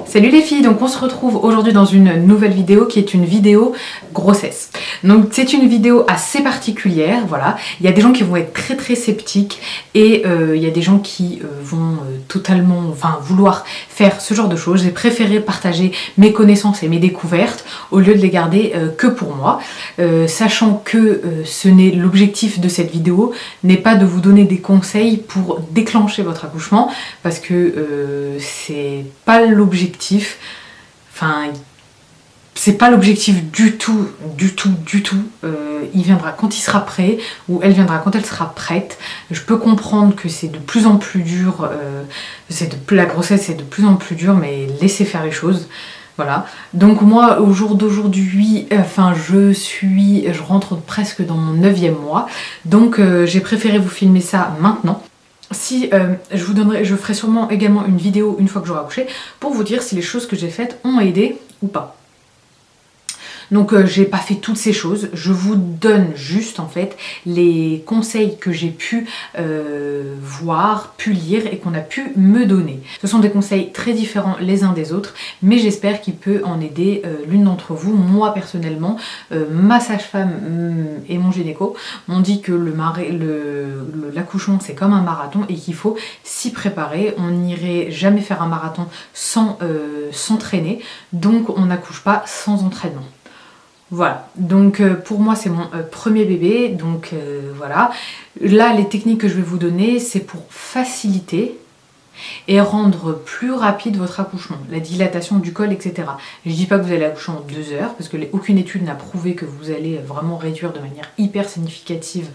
Salut les filles, donc on se retrouve aujourd'hui dans une nouvelle vidéo qui est une vidéo grossesse. Donc c'est une vidéo assez particulière, voilà. Il y a des gens qui vont être très sceptiques et il y a des gens qui vont totalement, vouloir faire ce genre de choses. J'ai préféré partager mes connaissances et mes découvertes au lieu de les garder que pour moi. Sachant que l'objectif de cette vidéo n'est pas de vous donner des conseils pour déclencher votre accouchement, parce que c'est pas l'objectif. Enfin, c'est pas l'objectif du tout. Il viendra quand il sera prêt, ou elle viendra quand elle sera prête. Je peux comprendre que c'est de plus en plus dur, la grossesse est de plus en plus dure, mais laissez faire les choses. Voilà, donc moi au jour d'aujourd'hui, je rentre presque dans mon 9e mois, donc j'ai préféré vous filmer ça maintenant. Si je ferai sûrement également une vidéo une fois que j'aurai accouché pour vous dire si les choses que j'ai faites ont aidé ou pas. Donc j'ai pas fait toutes ces choses, je vous donne juste en fait les conseils que j'ai pu voir, pu lire et qu'on a pu me donner. Ce sont des conseils très différents les uns des autres, mais j'espère qu'il peut en aider l'une d'entre vous. Moi personnellement, ma sage-femme et mon gynéco m'ont dit que l'accouchement c'est comme un marathon et qu'il faut s'y préparer. On n'irait jamais faire un marathon sans s'entraîner, donc on n'accouche pas sans entraînement. Voilà, donc pour moi c'est mon premier bébé, donc voilà. Là les techniques que je vais vous donner c'est pour faciliter et rendre plus rapide votre accouchement, la dilatation du col, etc. Je dis pas que vous allez accoucher en 2 heures, parce que aucune étude n'a prouvé que vous allez vraiment réduire de manière hyper significative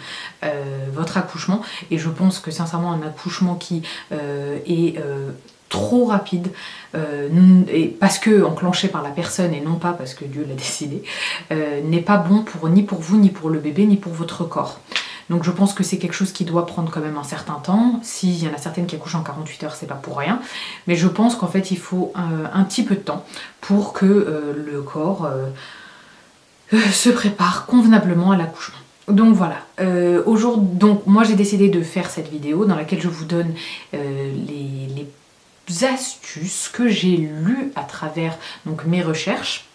votre accouchement, et je pense que sincèrement un accouchement qui est trop rapide, et parce que enclenché par la personne et non pas parce que Dieu l'a décidé, n'est pas bon ni pour vous, ni pour le bébé, ni pour votre corps. Donc je pense que c'est quelque chose qui doit prendre quand même un certain temps. S'il y en a certaines qui accouchent en 48 heures, c'est pas pour rien. Mais je pense qu'en fait il faut un petit peu de temps pour que le corps se prépare convenablement à l'accouchement. Donc voilà, donc moi j'ai décidé de faire cette vidéo dans laquelle je vous donne les astuces que j'ai lues à travers donc mes recherches,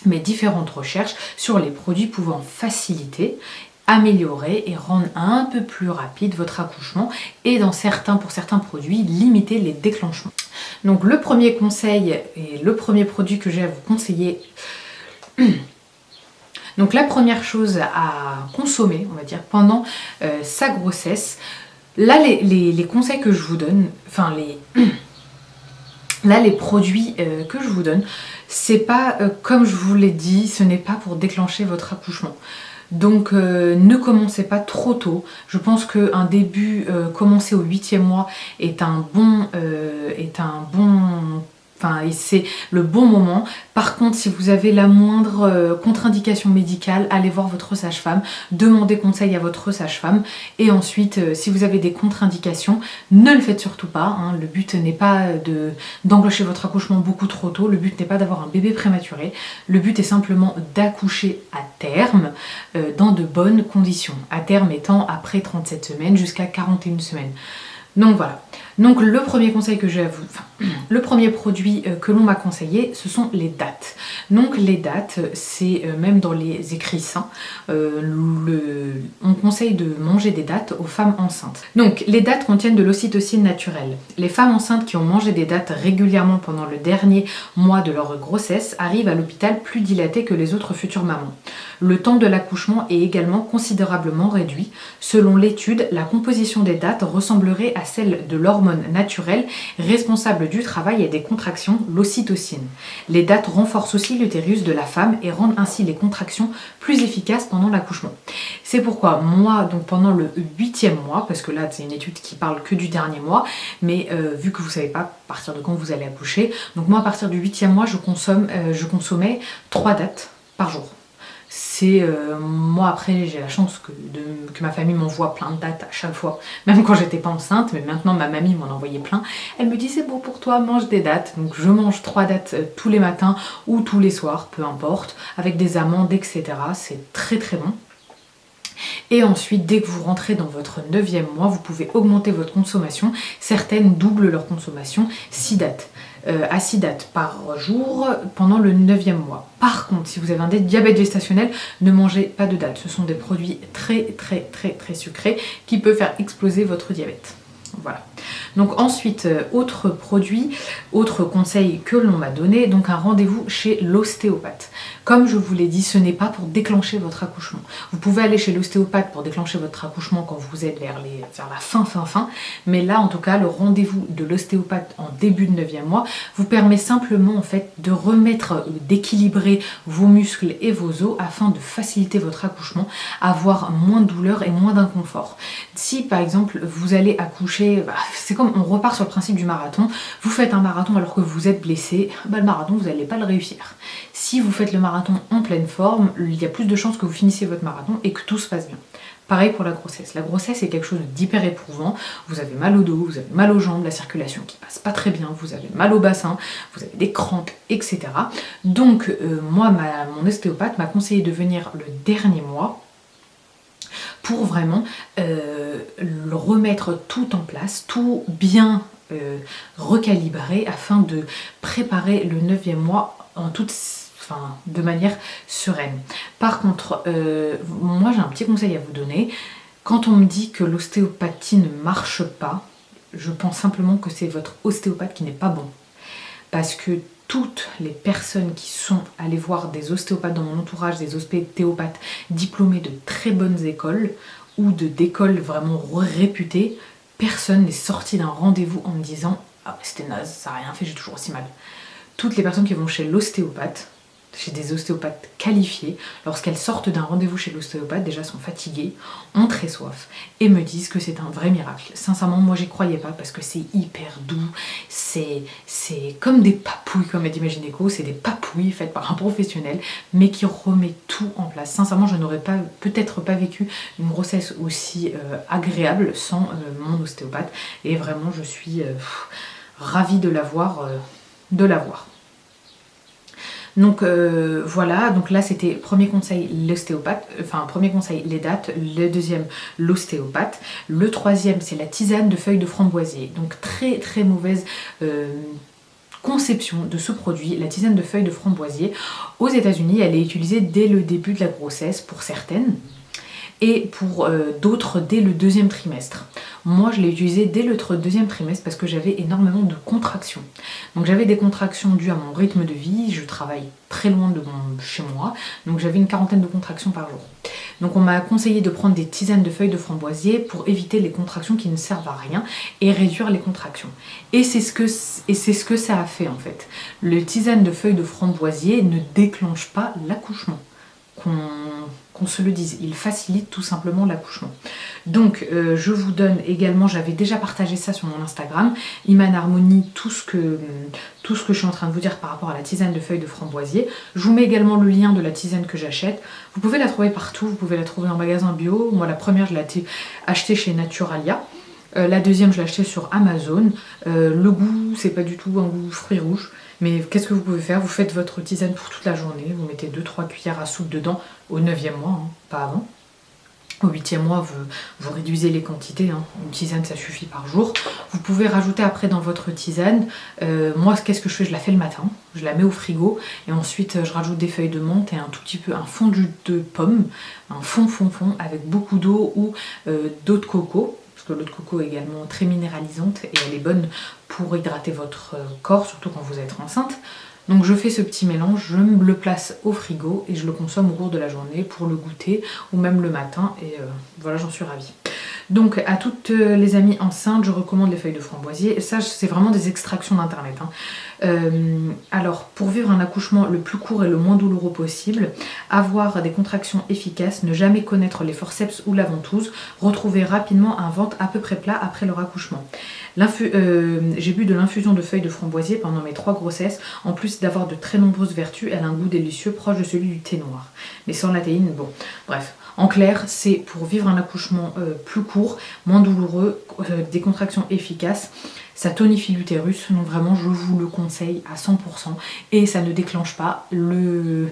mes différentes recherches sur les produits pouvant faciliter, améliorer et rendre un peu plus rapide votre accouchement, et pour certains produits limiter les déclenchements. Donc le premier conseil et le premier produit que j'ai à vous conseiller, donc la première chose à consommer, on va dire, pendant sa grossesse. Là, les conseils que je vous donne, les produits que je vous donne, c'est pas, comme je vous l'ai dit, ce n'est pas pour déclencher votre accouchement. Donc ne commencez pas trop tôt. Je pense qu'un début commencé au 8e mois c'est le bon moment. Par contre, si vous avez la moindre contre-indication médicale, allez voir votre sage-femme, demandez conseil à votre sage-femme, et ensuite si vous avez des contre-indications, ne le faites surtout pas, hein. Le but n'est pas d'enclencher votre accouchement beaucoup trop tôt, le but n'est pas d'avoir un bébé prématuré, le but est simplement d'accoucher à terme dans de bonnes conditions, à terme étant après 37 semaines jusqu'à 41 semaines. Donc voilà. Donc le premier conseil que j'ai à vous, le premier produit que l'on m'a conseillé, ce sont les dattes. Donc les dattes, c'est même dans les écrits saints, on conseille de manger des dattes aux femmes enceintes. Donc les dattes contiennent de l'ocytocine naturelle. Les femmes enceintes qui ont mangé des dattes régulièrement pendant le dernier mois de leur grossesse arrivent à l'hôpital plus dilatées que les autres futures mamans. Le temps de l'accouchement est également considérablement réduit. Selon l'étude, la composition des dattes ressemblerait à celle de l'hormone naturelle responsable du travail et des contractions, l'ocytocine. Les dattes renforcent aussi l'utérus de la femme et rendent ainsi les contractions plus efficaces pendant l'accouchement. C'est pourquoi moi, donc pendant le 8e mois, parce que là c'est une étude qui parle que du dernier mois, mais vu que vous ne savez pas à partir de quand vous allez accoucher, donc moi à partir du 8e mois je consommais 3 dattes par jour. Moi après j'ai la chance que ma famille m'envoie plein de dattes à chaque fois, même quand j'étais pas enceinte, mais maintenant ma mamie m'en envoyait plein. Elle me dit c'est bon pour toi, mange des dattes. Donc je mange 3 dattes tous les matins ou tous les soirs, peu importe, avec des amandes, etc. C'est très bon. Et ensuite, dès que vous rentrez dans votre 9e mois, vous pouvez augmenter votre consommation. Certaines doublent leur consommation, 6 dattes. à 6 dates par jour pendant le 9e mois. Par contre, si vous avez un diabète gestationnel, ne mangez pas de dates. Ce sont des produits très sucrés qui peuvent faire exploser votre diabète. Voilà. Donc ensuite, autre produit, autre conseil que l'on m'a donné, donc un rendez-vous chez l'ostéopathe. Comme je vous l'ai dit, ce n'est pas pour déclencher votre accouchement. Vous pouvez aller chez l'ostéopathe pour déclencher votre accouchement quand vous êtes vers la fin, mais là en tout cas, le rendez-vous de l'ostéopathe en début de 9e mois vous permet simplement en fait de remettre, d'équilibrer vos muscles et vos os afin de faciliter votre accouchement, avoir moins de douleur et moins d'inconfort. Si par exemple vous allez accoucher, c'est comme on repart sur le principe du marathon, vous faites un marathon alors que vous êtes blessé, le marathon vous n'allez pas le réussir. Si vous faites le marathon en pleine forme, il y a plus de chances que vous finissiez votre marathon et que tout se passe bien. Pareil pour la grossesse. La grossesse est quelque chose d'hyper éprouvant. Vous avez mal au dos, vous avez mal aux jambes, la circulation qui passe pas très bien, vous avez mal au bassin, vous avez des crampes, etc. Donc moi, mon ostéopathe m'a conseillé de venir le dernier mois pour vraiment le remettre tout en place, tout bien recalibrer afin de préparer le 9e mois de manière sereine. Par contre, moi j'ai un petit conseil à vous donner. Quand on me dit que l'ostéopathie ne marche pas, je pense simplement que c'est votre ostéopathe qui n'est pas bon. Parce que toutes les personnes qui sont allées voir des ostéopathes dans mon entourage, des ostéopathes diplômés de très bonnes écoles ou d'écoles vraiment réputées, personne n'est sorti d'un rendez-vous en me disant « Ah, c'était naze, ça n'a rien fait, j'ai toujours aussi mal ». Toutes les personnes qui vont chez l'ostéopathe, chez des ostéopathes qualifiés, lorsqu'elles sortent d'un rendez-vous chez l'ostéopathe, déjà sont fatiguées, ont très soif et me disent que c'est un vrai miracle. Sincèrement, moi j'y croyais pas parce que c'est hyper doux, c'est comme des papouilles, comme a dit ma gynéco, c'est des papouilles faites par un professionnel, mais qui remet tout en place. Sincèrement, je n'aurais peut-être pas vécu une grossesse aussi agréable sans mon ostéopathe et vraiment je suis ravie de l'avoir. Donc voilà, donc là c'était premier conseil l'ostéopathe, premier conseil les dates, le deuxième l'ostéopathe, le troisième c'est la tisane de feuilles de framboisier, donc très mauvaise conception de ce produit, la tisane de feuilles de framboisier. Aux États-Unis, elle est utilisée dès le début de la grossesse pour certaines et pour d'autres dès le 2e trimestre. Moi, je l'ai utilisé dès le 2e trimestre parce que j'avais énormément de contractions. Donc j'avais des contractions dues à mon rythme de vie, je travaille très loin de chez moi, donc j'avais une 40aine de contractions par jour. Donc on m'a conseillé de prendre des tisanes de feuilles de framboisier pour éviter les contractions qui ne servent à rien et réduire les contractions. Et c'est ce que ça a fait en fait. Le tisane de feuilles de framboisier ne déclenche pas l'accouchement. Qu'on se le dise, il facilite tout simplement l'accouchement. Donc je vous donne également, j'avais déjà partagé ça sur mon Instagram, Iman Harmony, tout ce que je suis en train de vous dire par rapport à la tisane de feuilles de framboisier. Je vous mets également le lien de la tisane que j'achète. Vous pouvez la trouver partout, vous pouvez la trouver en magasin bio. Moi la première je l'ai achetée chez Naturalia. La deuxième je l'ai achetée sur Amazon. Le goût c'est pas du tout un goût fruits rouges. Mais qu'est-ce que vous pouvez faire? Vous faites votre tisane pour toute la journée, vous mettez 2-3 cuillères à soupe dedans au 9e mois, hein, pas avant. Au 8e mois, vous réduisez les quantités, hein. Une tisane ça suffit par jour. Vous pouvez rajouter après dans votre tisane, moi qu'est-ce que je fais? Je la fais le matin, je la mets au frigo et ensuite je rajoute des feuilles de menthe et un tout petit peu un fondu de pomme, un fond avec beaucoup d'eau ou d'eau de coco. L'eau de coco est également très minéralisante et elle est bonne pour hydrater votre corps, surtout quand vous êtes enceinte. Donc je fais ce petit mélange, je me le place au frigo et je le consomme au cours de la journée pour le goûter ou même le matin et voilà, j'en suis ravie. Donc à toutes les amies enceintes, je recommande les feuilles de framboisier. Ça, c'est vraiment des extractions d'internet, hein. Alors, pour vivre un accouchement le plus court et le moins douloureux possible, avoir des contractions efficaces, ne jamais connaître les forceps ou la ventouse, retrouver rapidement un ventre à peu près plat après leur accouchement. J'ai bu de l'infusion de feuilles de framboisier pendant mes 3 grossesses. En plus d'avoir de très nombreuses vertus, elle a un goût délicieux proche de celui du thé noir. Mais sans la théine, bon, bref. En clair, c'est pour vivre un accouchement plus court, moins douloureux, des contractions efficaces. Ça tonifie l'utérus, donc vraiment je vous le conseille à 100% et ça ne déclenche pas le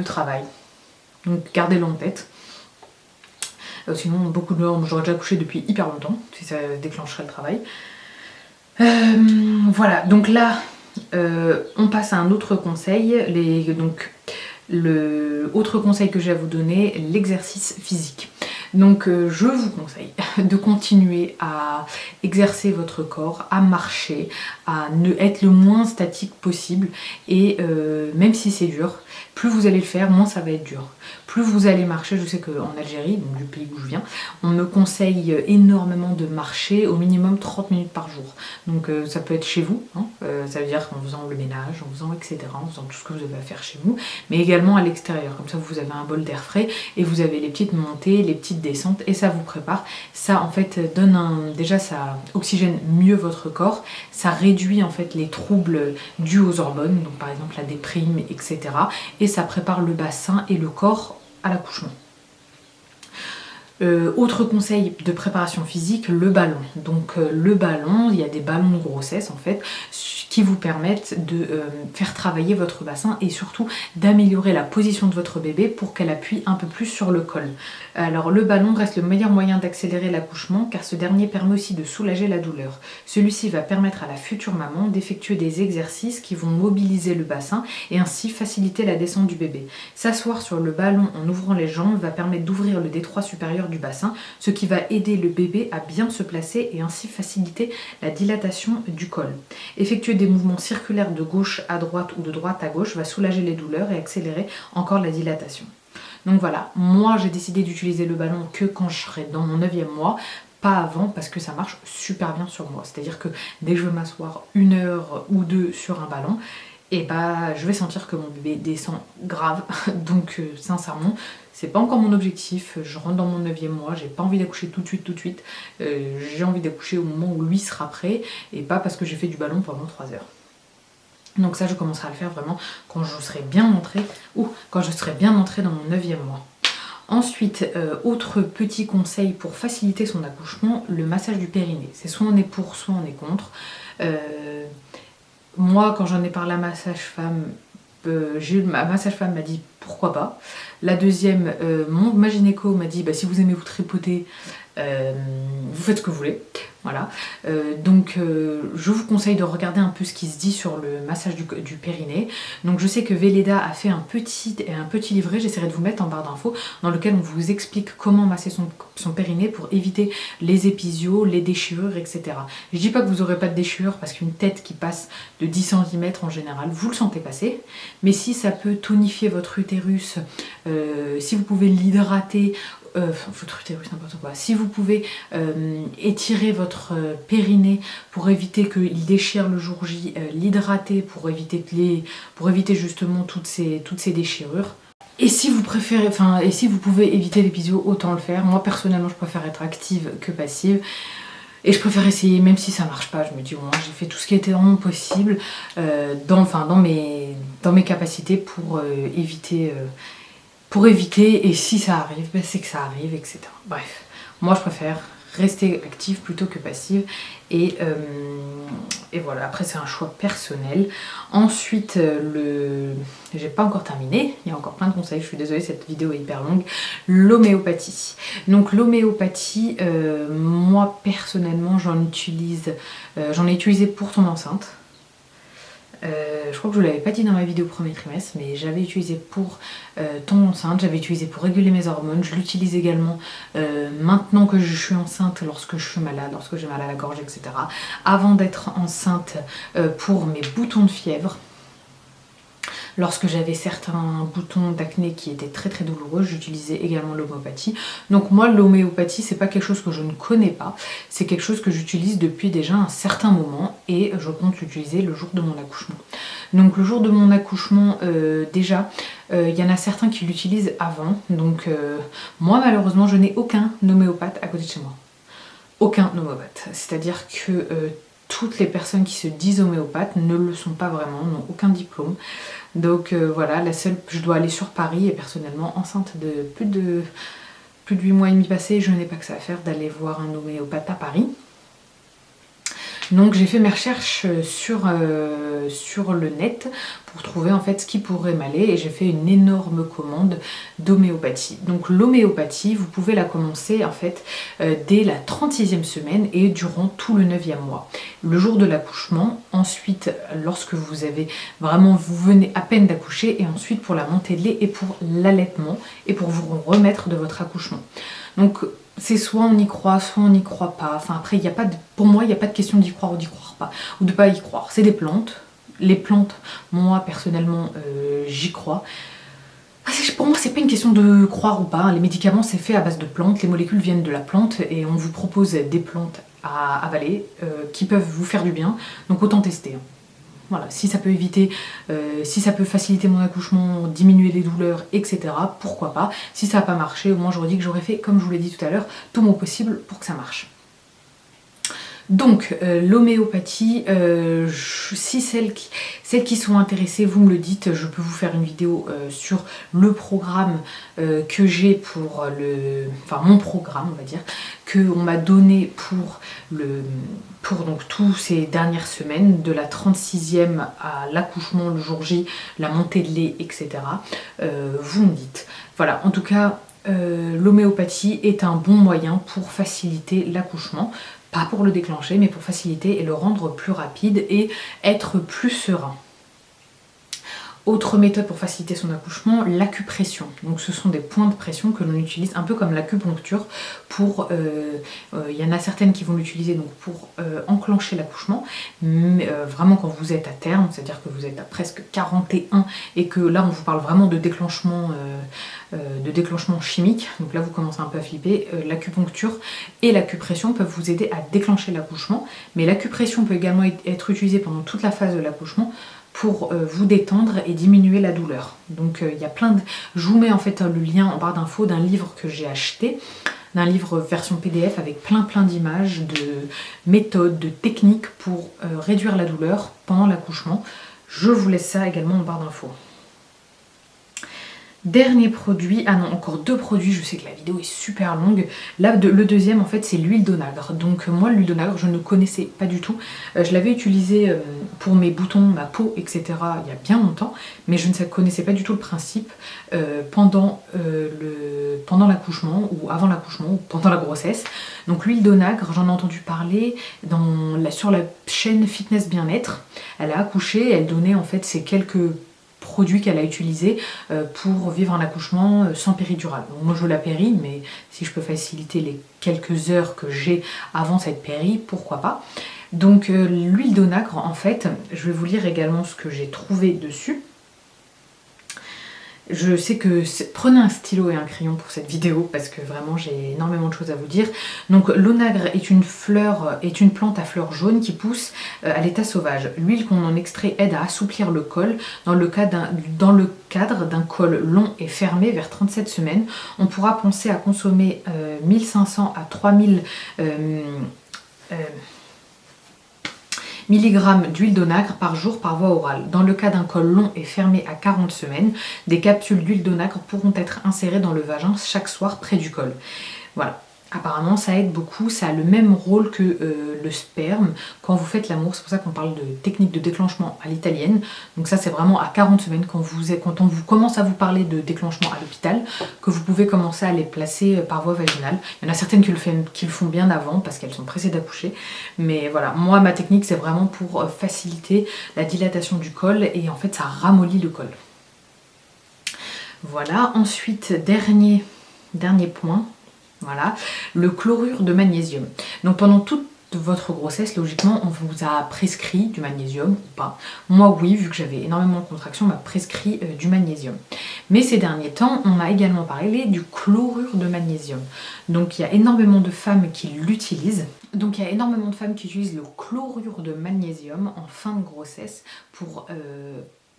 travail. Donc gardez-le en tête. Sinon, beaucoup de gens, j'aurais déjà accouché depuis hyper longtemps si ça déclencherait le travail. Voilà, donc là, on passe à un autre conseil. Donc, le autre conseil que j'ai à vous donner, l'exercice physique. Donc je vous conseille de continuer à exercer votre corps, à marcher, à être le moins statique possible et même si c'est dur, plus vous allez le faire, moins ça va être dur. Plus vous allez marcher, je sais qu'en Algérie, donc du pays où je viens, on me conseille énormément de marcher au minimum 30 minutes par jour. Donc ça peut être chez vous, hein, ça veut dire qu'en faisant le ménage, en faisant etc., en faisant tout ce que vous avez à faire chez vous, mais également à l'extérieur, comme ça vous avez un bol d'air frais et vous avez les petites montées, les petites descentes et ça vous prépare. Ça en fait donne déjà ça oxygène mieux votre corps, ça réduit en fait les troubles dus aux hormones, donc par exemple la déprime, etc. Et ça prépare le bassin et le corps à l'accouchement. Autre conseil de préparation physique, le ballon. Donc le ballon, il y a des ballons de grossesse en fait qui vous permettent de faire travailler votre bassin et surtout d'améliorer la position de votre bébé pour qu'elle appuie un peu plus sur le col. Alors le ballon reste le meilleur moyen d'accélérer l'accouchement car ce dernier permet aussi de soulager la douleur. Celui-ci va permettre à la future maman d'effectuer des exercices qui vont mobiliser le bassin et ainsi faciliter la descente du bébé. S'asseoir sur le ballon en ouvrant les jambes va permettre d'ouvrir le détroit supérieur du bassin, ce qui va aider le bébé à bien se placer et ainsi faciliter la dilatation du col. Effectuer des mouvements circulaires de gauche à droite ou de droite à gauche va soulager les douleurs et accélérer encore la dilatation. Donc voilà, moi j'ai décidé d'utiliser le ballon que quand je serai dans mon 9e mois, pas avant parce que ça marche super bien sur moi. C'est-à-dire que dès que je veux m'asseoir 1 heure ou 2 sur un ballon, et bah je vais sentir que mon bébé descend grave. Donc sincèrement, c'est pas encore mon objectif. Je rentre dans mon 9e mois, j'ai pas envie d'accoucher tout de suite. J'ai envie d'accoucher au moment où lui sera prêt et pas parce que j'ai fait du ballon pendant 3 heures. Donc ça je commencerai à le faire vraiment quand je serai bien entrée dans mon 9e mois. Ensuite, autre petit conseil pour faciliter son accouchement, le massage du périnée. C'est soit on est pour, soit on est contre. Moi, quand j'en ai parlé à ma sage-femme, ma sage-femme m'a dit pourquoi pas. La deuxième, ma gynéco m'a dit si vous aimez vous tripoter, vous faites ce que vous voulez. Voilà. Donc je vous conseille de regarder un peu ce qui se dit sur le massage du périnée. Donc je sais que Velleda a fait un petit livret, j'essaierai de vous mettre en barre d'infos, dans lequel on vous explique comment masser son périnée pour éviter les épisios, les déchirures, etc. Je dis pas que vous n'aurez pas de déchirures parce qu'une tête qui passe de 10 cm en général, vous le sentez passer. Mais si ça peut tonifier votre utérus, si vous pouvez l'hydrater, votre utérus, n'importe quoi. Si vous pouvez étirer votre périnée pour éviter qu'il déchire le jour J, l'hydrater pour éviter justement toutes ces déchirures. Et si vous préférez, et si vous pouvez éviter l'épisio, autant le faire. Moi personnellement, je préfère être active que passive. Et je préfère essayer, même si ça marche pas, je me dis bon, j'ai fait tout ce qui était vraiment possible dans mes capacités pour éviter. Et si ça arrive, c'est que ça arrive, etc. Bref, moi je préfère rester active plutôt que passive. Et voilà, après c'est un choix personnel. Ensuite, j'ai pas encore terminé, il y a encore plein de conseils, je suis désolée, cette vidéo est hyper longue. L'homéopathie. Donc l'homéopathie, moi personnellement j'en ai utilisé pour tomber enceinte. Je crois que je ne l'avais pas dit dans ma vidéo premier trimestre, mais j'avais utilisé pour tomber enceinte, j'avais utilisé pour réguler mes hormones, je l'utilise également maintenant que je suis enceinte, lorsque je suis malade, lorsque j'ai mal à la gorge, etc. Avant d'être enceinte, pour mes boutons de fièvre. Lorsque j'avais certains boutons d'acné qui étaient très très douloureux, j'utilisais également l'homéopathie. Donc moi, l'homéopathie, c'est pas quelque chose que je ne connais pas, c'est quelque chose que j'utilise depuis déjà un certain moment et je compte l'utiliser le jour de mon accouchement. Donc le jour de mon accouchement, déjà, il y en a certains qui l'utilisent avant. Donc moi, malheureusement, je n'ai aucun homéopathe à côté de chez moi. Aucun homéopathe. C'est-à-dire que toutes les personnes qui se disent homéopathes ne le sont pas vraiment, n'ont aucun diplôme. Donc voilà, je dois aller sur Paris et personnellement, enceinte de plus de 8 mois et demi passés, je n'ai pas que ça à faire d'aller voir un homéopathe à Paris. Donc j'ai fait mes recherches sur le net pour trouver en fait ce qui pourrait m'aller et j'ai fait une énorme commande d'homéopathie. Donc l'homéopathie, vous pouvez la commencer en fait dès la 36e semaine et durant tout le 9e mois. Le jour de l'accouchement, ensuite lorsque vous venez à peine d'accoucher et ensuite pour la montée de lait et pour l'allaitement et pour vous remettre de votre accouchement. Donc c'est soit on y croit, soit on n'y croit pas. Enfin après, pour moi, il n'y a pas de question d'y croire ou d'y croire pas, ou de pas y croire. C'est des plantes. Les plantes, moi personnellement, j'y crois. Pour moi, c'est pas une question de croire ou pas. Les médicaments, c'est fait à base de plantes. Les molécules viennent de la plante et on vous propose des plantes à avaler qui peuvent vous faire du bien. Donc autant tester. Voilà, si ça peut éviter, si ça peut faciliter mon accouchement, diminuer les douleurs, etc., pourquoi pas. Si ça n'a pas marché, au moins j'aurais dit que j'aurais fait, comme je vous l'ai dit tout à l'heure, tout mon possible pour que ça marche. Donc l'homéopathie, si celles qui sont intéressées, vous me le dites, je peux vous faire une vidéo sur le programme que j'ai pour mon programme, on va dire, qu'on m'a donné pour donc tous ces dernières semaines, de la 36e à l'accouchement, le jour J, la montée de lait, etc. Vous me dites. Voilà, en tout cas, l'homéopathie est un bon moyen pour faciliter l'accouchement. Pas pour le déclencher, mais pour faciliter et le rendre plus rapide et être plus serein. Autre méthode pour faciliter son accouchement, l'acupression. Donc ce sont des points de pression que l'on utilise un peu comme l'acupuncture pour... il y en a certaines qui vont l'utiliser donc pour enclencher l'accouchement, mais vraiment quand vous êtes à terme, c'est-à-dire que vous êtes à presque 41 et que là on vous parle vraiment de déclenchement chimique, donc là vous commencez un peu à flipper, l'acupuncture et l'acupression peuvent vous aider à déclencher l'accouchement, mais l'acupression peut également être utilisée pendant toute la phase de l'accouchement pour vous détendre et diminuer la douleur. Donc il y a plein de... Je vous mets en fait le lien en barre d'infos d'un livre que j'ai acheté, d'un livre version PDF avec plein d'images, de méthodes, de techniques pour réduire la douleur pendant l'accouchement. Je vous laisse ça également en barre d'infos. Dernier produit, ah non, encore deux produits, je sais que la vidéo est super longue. Là, le deuxième, en fait, c'est l'huile d'onagre. Donc moi, l'huile d'onagre, je ne connaissais pas du tout. Je l'avais utilisée pour mes boutons, ma peau, etc. il y a bien longtemps, mais je ne connaissais pas du tout le principe pendant l'accouchement, ou avant l'accouchement, ou pendant la grossesse. Donc l'huile d'onagre, j'en ai entendu parler sur la chaîne Fitness Bien-être. Elle a accouché, elle donnait en fait ces quelques produits qu'elle a utilisés pour vivre un accouchement sans péridurale. Donc moi je veux la péri, mais si je peux faciliter les quelques heures que j'ai avant cette péri, pourquoi pas. Donc l'huile d'onagre, en fait, je vais vous lire également ce que j'ai trouvé dessus. Je sais que... Prenez un stylo et un crayon pour cette vidéo parce que vraiment j'ai énormément de choses à vous dire. Donc l'onagre est une plante à fleurs jaunes qui pousse à l'état sauvage. L'huile qu'on en extrait aide à assouplir le col dans le cadre d'un col long et fermé vers 37 semaines. On pourra penser à consommer 1500 à 3000 mg d'huile d'onagre par jour par voie orale. Dans le cas d'un col long et fermé à 40 semaines, des capsules d'huile d'onagre pourront être insérées dans le vagin chaque soir près du col. Voilà. Apparemment, ça aide beaucoup, ça a le même rôle que le sperme quand vous faites l'amour. C'est pour ça qu'on parle de technique de déclenchement à l'italienne. Donc ça, c'est vraiment à 40 semaines, quand on vous commence à vous parler de déclenchement à l'hôpital, que vous pouvez commencer à les placer par voie vaginale. Il y en a certaines qui le font bien avant parce qu'elles sont pressées d'accoucher. Mais voilà, moi, ma technique, c'est vraiment pour faciliter la dilatation du col et en fait, ça ramollit le col. Voilà, ensuite, dernier point. Voilà, le chlorure de magnésium. Donc pendant toute votre grossesse, logiquement, on vous a prescrit du magnésium ou pas. Moi, oui, vu que j'avais énormément de contractions, on m'a prescrit du magnésium. Mais ces derniers temps, on m'a également parlé du chlorure de magnésium. Donc il y a énormément de femmes qui l'utilisent. Donc il y a énormément de femmes qui utilisent le chlorure de magnésium en fin de grossesse pour...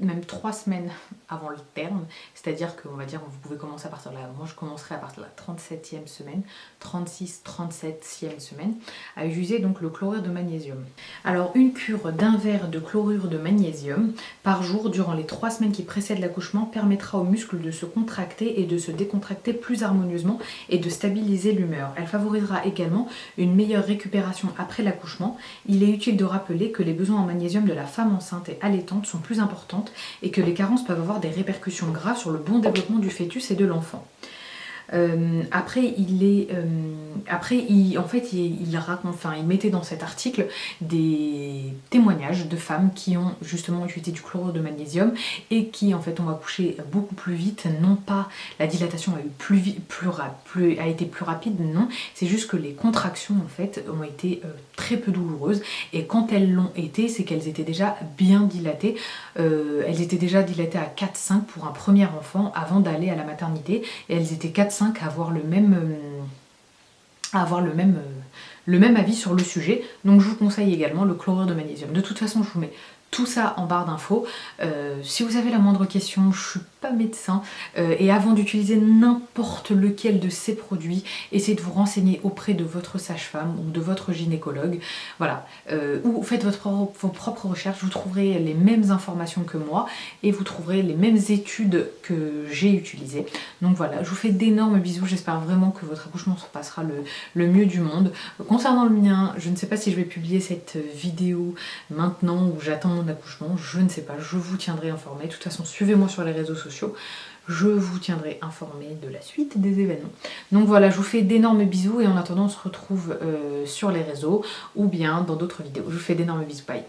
même 3 semaines avant le terme, c'est-à-dire qu'on va dire vous pouvez commencer à partir de là, moi je commencerai à partir de la 37e semaine, 36, 37e semaine, à utiliser donc le chlorure de magnésium. Alors une cure d'1 verre de chlorure de magnésium par jour durant les 3 semaines qui précèdent l'accouchement permettra aux muscles de se contracter et de se décontracter plus harmonieusement et de stabiliser l'humeur. Elle favorisera également une meilleure récupération après l'accouchement. Il est utile de rappeler que les besoins en magnésium de la femme enceinte et allaitante sont plus importantes et que les carences peuvent avoir des répercussions graves sur le bon développement du fœtus et de l'enfant. Après, il raconte, enfin, il mettait dans cet article des témoignages de femmes qui ont justement utilisé du chlorure de magnésium et qui en fait ont accouché beaucoup plus vite. Non pas la dilatation a été plus rapide, non, c'est juste que les contractions en fait ont été très peu douloureuses et quand elles l'ont été, c'est qu'elles étaient déjà bien dilatées. Elles étaient déjà dilatées à 4-5 pour un premier enfant avant d'aller à la maternité et elles étaient 4-5 à avoir le même avis sur le sujet. Donc je vous conseille également le chlorure de magnésium. De toute façon, je vous mets tout ça en barre d'infos. Si vous avez la moindre question, je suis pas médecin et avant d'utiliser n'importe lequel de ces produits, essayez de vous renseigner auprès de votre sage-femme ou de votre gynécologue, voilà, ou faites vos propres recherches, vous trouverez les mêmes informations que moi et vous trouverez les mêmes études que j'ai utilisées. Donc voilà, je vous fais d'énormes bisous, j'espère vraiment que votre accouchement se passera le mieux du monde. Concernant le mien, je ne sais pas si je vais publier cette vidéo maintenant ou j'attends mon accouchement, je ne sais pas, je vous tiendrai informé. De toute façon, suivez-moi sur les réseaux sociaux, je vous tiendrai informé de la suite des événements. Donc voilà, je vous fais d'énormes bisous et en attendant, on se retrouve sur les réseaux ou bien dans d'autres vidéos. Je vous fais d'énormes bisous, bye.